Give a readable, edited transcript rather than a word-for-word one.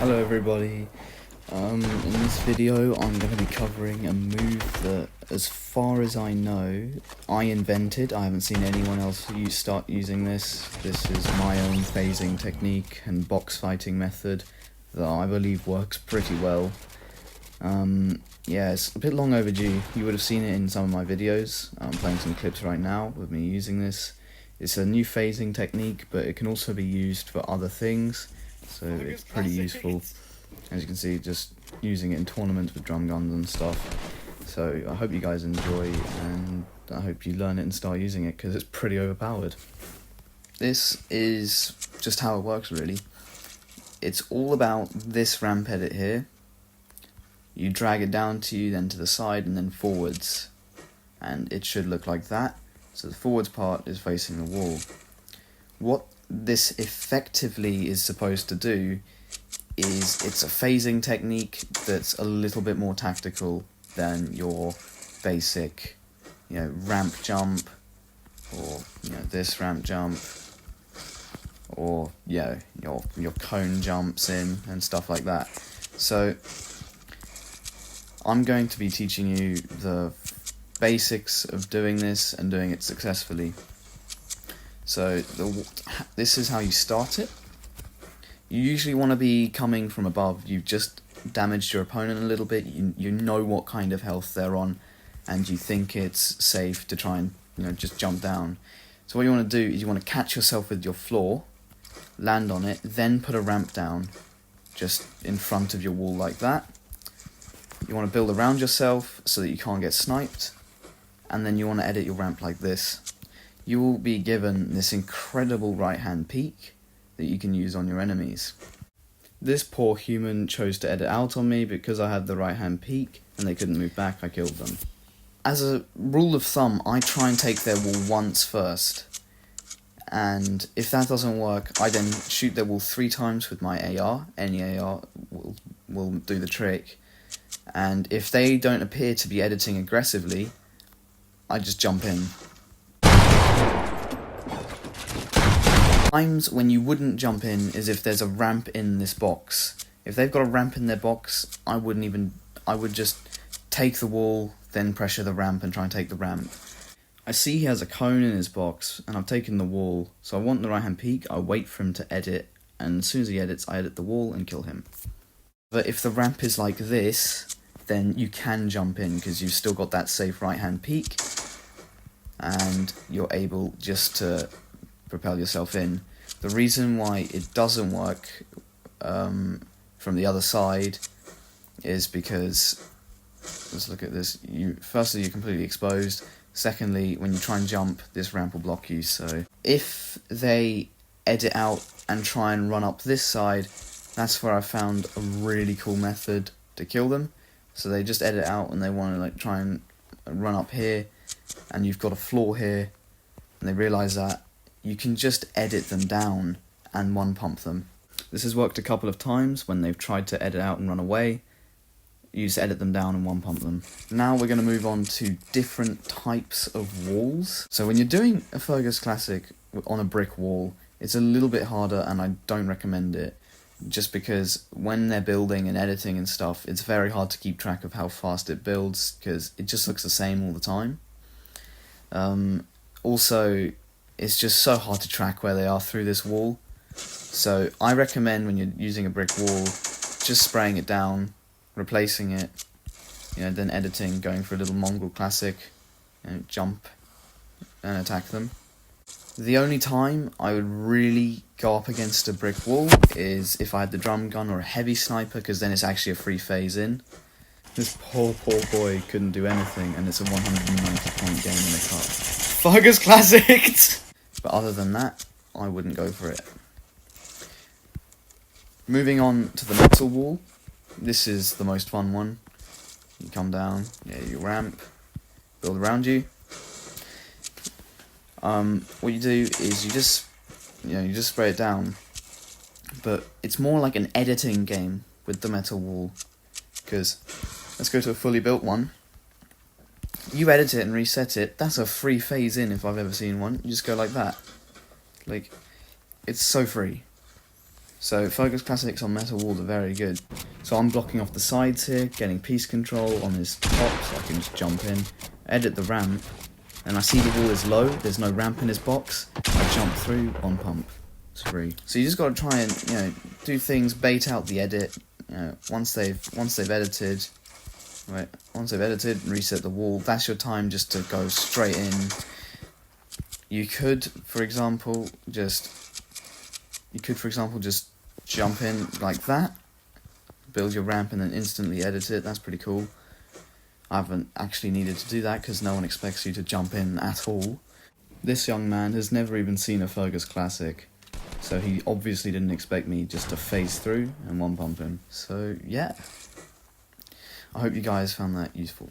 Hello everybody, in this video I'm going to be covering a move that, as far as I know, I invented. I haven't seen anyone else start using this. This is my own phasing technique and box fighting method that I believe works pretty well. Yeah, it's a bit long overdue. You would have seen it in some of my videos. I'm playing some clips right now with me using this. It's a new phasing technique, but it can also be used for other things. So it's pretty useful, as you can see, just using it in tournaments with drum guns and stuff. So I hope you guys enjoy, and I hope you learn it and start using it, because it's pretty overpowered. This is just how it works, really. It's all about this ramp edit here. You drag it down to you, then to the side, and then forwards. And it should look like that. So the forwards part is facing the wall. What this effectively is supposed to do is, it's a phasing technique that's a little bit more tactical than your basic, ramp jump, or this ramp jump, or your cone jumps in and stuff like that. So I'm going to be teaching you the basics of doing this and doing it successfully. So this is how you start it. You usually want to be coming from above. You've just damaged your opponent a little bit. You know what kind of health they're on, and you think it's safe to try and just jump down. So what you want to do is you want to catch yourself with your floor, land on it, then put a ramp down just in front of your wall like that. You want to build around yourself so that you can't get sniped, and then you want to edit your ramp like this. You will be given this incredible right hand peek that you can use on your enemies. This poor human chose to edit out on me because I had the right hand peek and they couldn't move back. I killed them. As a rule of thumb, I try and take their wall once first, and if that doesn't work, I then shoot their wall 3 times with my AR. Any AR will do the trick, and if they don't appear to be editing aggressively, I just jump in. Times when you wouldn't jump in is if there's a ramp in this box. If they've got a ramp in their box, I would just take the wall, then pressure the ramp and try and take the ramp. I see he has a cone in his box, and I've taken the wall, so I want the right hand peek. I wait for him to edit, and as soon as he edits, I edit the wall and kill him. But if the ramp is like this, then you can jump in, because you've still got that safe right hand peek, and you're able just to propel yourself in. The reason why it doesn't work from the other side is because, let's look at this, firstly you're completely exposed, secondly when you try and jump, this ramp will block you. So if they edit out and try and run up this side, that's where I found a really cool method to kill them. So they just edit out and they want to try and run up here, and you've got a floor here, and they realise that you can just edit them down and one pump them. This has worked a couple of times when they've tried to edit out and run away. You just edit them down and one pump them. Now we're going to move on to different types of walls. So when you're doing a Fergus Classic on a brick wall, it's a little bit harder, and I don't recommend it, just because when they're building and editing and stuff, it's very hard to keep track of how fast it builds, because it just looks the same all the time. Also, it's just so hard to track where they are through this wall. So I recommend, when you're using a brick wall, just spraying it down, replacing it, then editing, going for a little mongrel classic, jump and attack them. The only time I would really go up against a brick wall is if I had the drum gun or a heavy sniper, because then it's actually a free phase in. This poor boy couldn't do anything, and it's a 190 point game in the cup. Fergus Classic! But other than that, I wouldn't go for it. Moving on to the metal wall. This is the most fun one. You come down, you ramp, build around you. What you do is you just spray it down. But it's more like an editing game with the metal wall. Because, let's go to a fully built one. You edit it and reset it, that's a free phase in if I've ever seen one. You just go like that. It's so free. So Fergus Classics on metal walls are very good. So I'm blocking off the sides here, getting piece control on his top, so I can just jump in, edit the ramp, and I see the wall is low, there's no ramp in his box, I jump through, one pump, it's free. So you just got to try and, do things, bait out the edit, once they've edited, reset the wall, that's your time just to go straight in. You could, for example, just jump in like that, build your ramp and then instantly edit it. That's pretty cool. I haven't actually needed to do that because no one expects you to jump in at all. This young man has never even seen a Fergus Classic, so he obviously didn't expect me just to phase through and one pump him. So yeah, I hope you guys found that useful.